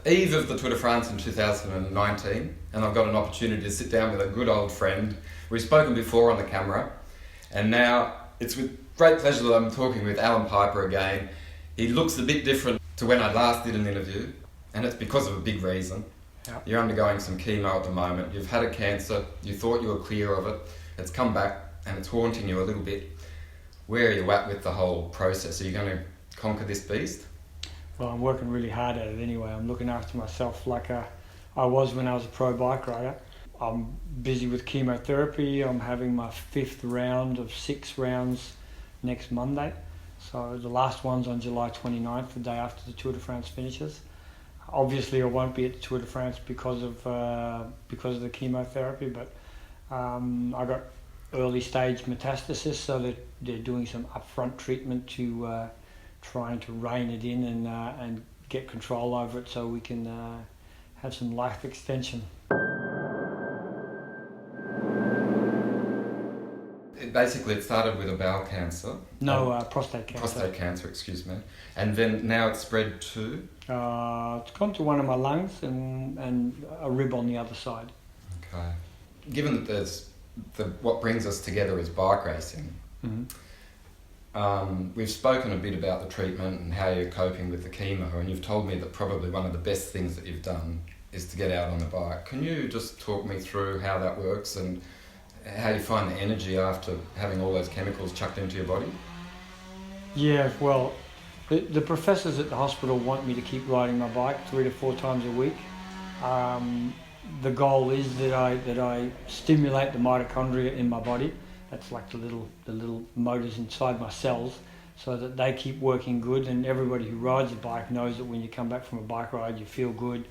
eve of the Tour de France in 2019, and I've got an opportunity to sit down with a good old friend. We've spoken before on the camera, and now it's with great pleasure that I'm talking with Allan Peiper again. He looks a bit different to when I last did an interview, and it's because of a big reason. Yep. You're undergoing some chemo at the moment. You've had a cancer. You thought you were clear of it. It's come back, and it's haunting you a little bit. Where are you at with the whole process? Are you going to conquer this beast? Well, I'm working really hard at it anyway. I'm looking after myself like I was when I was a pro bike rider. I'm busy with chemotherapy. I'm having my 5th round of 6 rounds next Monday. So the last one's on July 29th, the day after the Tour de France finishes. Obviously, I won't be at the Tour de France because of the chemotherapy, but I got early stage metastasis, so that they're doing some upfront treatment to trying to rein it in and get control over it, so we can have some life extension. Basically, it started with a bowel cancer. No, prostate cancer. Prostate cancer, excuse me. And then now it's spread to? It's gone to one of my lungs and a rib on the other side. Okay. Given that what brings us together is bike racing, we've spoken a bit about the treatment and how you're coping with the chemo, and you've told me that probably one of the best things that you've done is to get out on the bike. Can you just talk me through how that works and how you find the energy after having all those chemicals chucked into your body? Yeah, well, the professors at the hospital want me to keep riding my bike 3 to 4 times a week. The goal is that I stimulate the mitochondria in my body. That's like the little motors inside my cells, so that they keep working good. And everybody who rides a bike knows that when you come back from a bike ride, you feel good.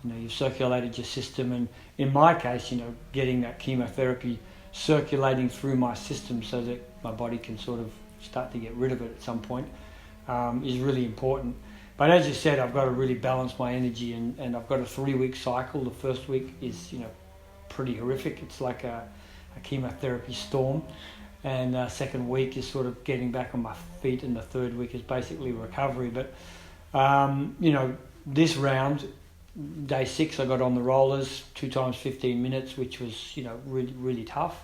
You know, you've circulated your system, and in my case, getting that chemotherapy circulating through my system so that my body can sort of start to get rid of it at some point is really important. But as you said, I've got to really balance my energy, and I've got a 3-week cycle. The first week is pretty horrific. It's like a chemotherapy storm, and second week is sort of getting back on my feet, and the third week is basically recovery. But this round, day 6, I got on the rollers 2 times 15 minutes, which was really, really tough.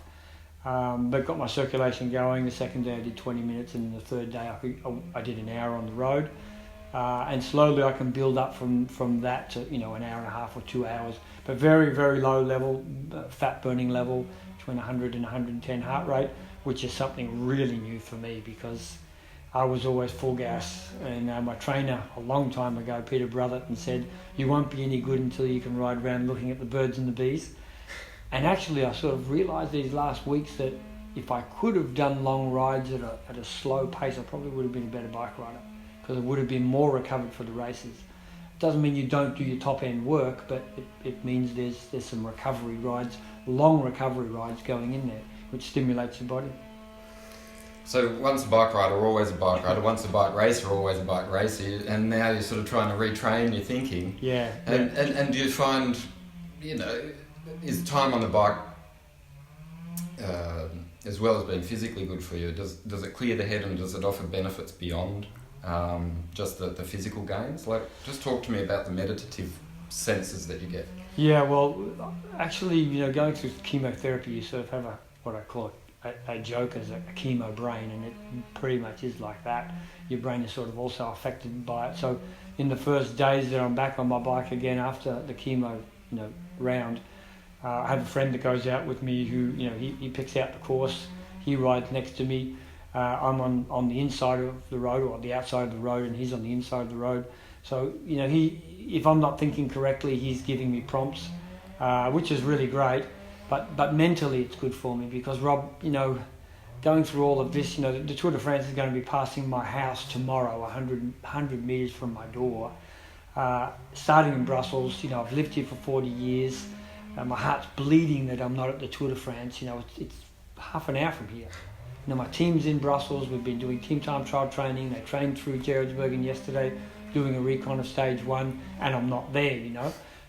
But got my circulation going. The second day I did 20 minutes, and the third day I did an hour on the road. And slowly I can build up from that to an hour and a half or 2 hours, but very, very low level, fat burning level, between 100 and 110 heart rate, which is something really new for me because I was always full gas. And my trainer a long time ago, Peter Brotherton, said, "You won't be any good until you can ride around looking at the birds and the bees." And actually I sort of realised these last weeks that if I could have done long rides at a slow pace, I probably would have been a better bike rider, because I would have been more recovered for the races. It doesn't mean you don't do your top end work, but it means there's some recovery rides, long recovery rides going in there, which stimulates your body. So once a bike rider, always a bike rider. Once a bike racer, always a bike racer. And now you're sort of trying to retrain your thinking. Yeah. And do you find, is time on the bike, as well as being physically good for you, does it clear the head, and does it offer benefits beyond just the physical gains? Like, just talk to me about the meditative senses that you get. Yeah, well, actually, going through chemotherapy, you sort of have what I call a joke as a chemo brain, and it pretty much is like that. Your brain is sort of also affected by it. So in the first days that I'm back on my bike again after the chemo round, I have a friend that goes out with me who he picks out the course. He rides next to me. I'm on the inside of the road, or the outside of the road, and he's on the inside of the road. So if I'm not thinking correctly, he's giving me prompts, which is really great. But mentally it's good for me, because Rob, going through all of this, the Tour de France is going to be passing my house tomorrow, 100 metres from my door. Starting in Brussels, I've lived here for 40 years. My heart's bleeding that I'm not at the Tour de France. It's half an hour from here. My team's in Brussels. We've been doing team time trial training. They trained through Geraardsbergen yesterday, doing a recon of stage 1, and I'm not there,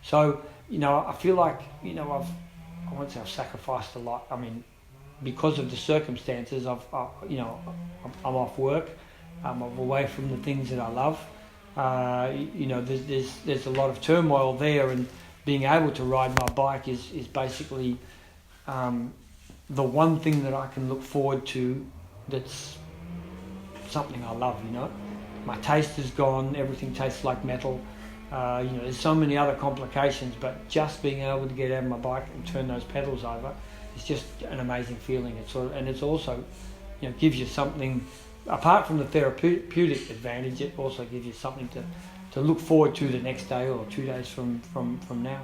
So, I feel like, I won't say I've sacrificed a lot. I mean, because of the circumstances, I'm off work. I'm away from the things that I love. There's a lot of turmoil there, and being able to ride my bike is basically the one thing that I can look forward to. That's something I love. My taste is gone. Everything tastes like metal. There's so many other complications, but just being able to get out of my bike and turn those pedals over, it's just an amazing feeling. It's also, gives you something. Apart from the therapeutic advantage, it also gives you something to look forward to the next day or 2 days from now.